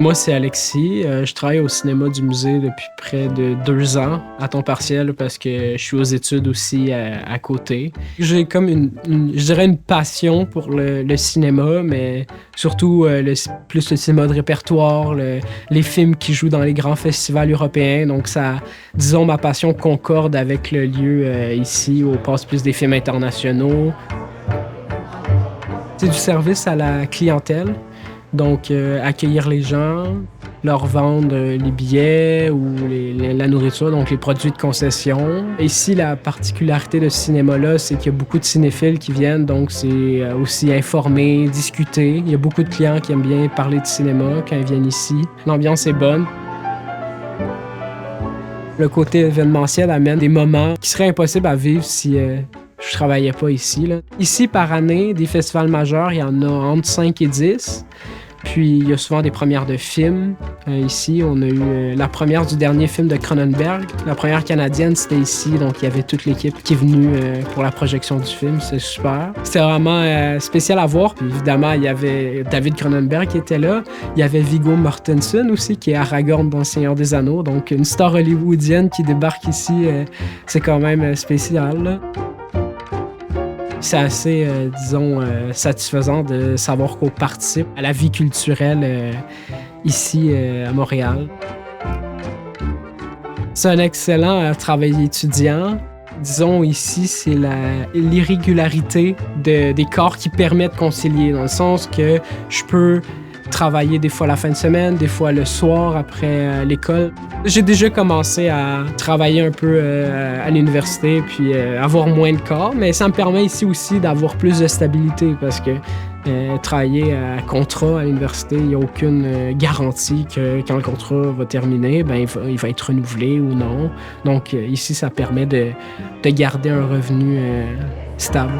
Moi, c'est Alexis. Je travaille au cinéma du musée depuis près de 2 ans à temps partiel parce que je suis aux études aussi à côté. J'ai comme je dirais une passion pour le cinéma, mais surtout plus le cinéma de répertoire, les films qui jouent dans les grands festivals européens. Donc ça, disons, ma passion concorde avec le lieu ici où on passe plus des films internationaux. C'est du service à la clientèle. Donc, accueillir les gens, leur vendre les billets ou la nourriture, donc les produits de concession. Ici, la particularité de ce cinéma-là, c'est qu'il y a beaucoup de cinéphiles qui viennent, donc c'est aussi informer, discuter. Il y a beaucoup de clients qui aiment bien parler de cinéma quand ils viennent ici. L'ambiance est bonne. Le côté événementiel amène des moments qui seraient impossibles à vivre si je travaillais pas ici, là. Ici, par année, des festivals majeurs, il y en a entre 5 et 10. Puis, il y a souvent des premières de films. Ici, on a eu la première du dernier film de Cronenberg. La première canadienne, c'était ici. Donc, il y avait toute l'équipe qui est venue pour la projection du film. C'est super. C'était vraiment spécial à voir. Puis, évidemment, il y avait David Cronenberg qui était là. Il y avait Viggo Mortensen aussi, qui est Aragorn dans Le Seigneur des Anneaux. Donc, une star hollywoodienne qui débarque ici, c'est quand même spécial, là. C'est assez, disons, satisfaisant de savoir qu'on participe à la vie culturelle ici à Montréal. C'est un excellent travail étudiant. Disons ici, c'est l'irrégularité des corps qui permet de concilier, dans le sens que je peux travailler des fois la fin de semaine, des fois le soir après l'école. J'ai déjà commencé à travailler un peu à l'université puis avoir moins de corps, mais ça me permet ici aussi d'avoir plus de stabilité parce que travailler à contrat à l'université, il n'y a aucune garantie que quand le contrat va terminer, ben, il va être renouvelé ou non. Donc ici, ça permet de garder un revenu stable.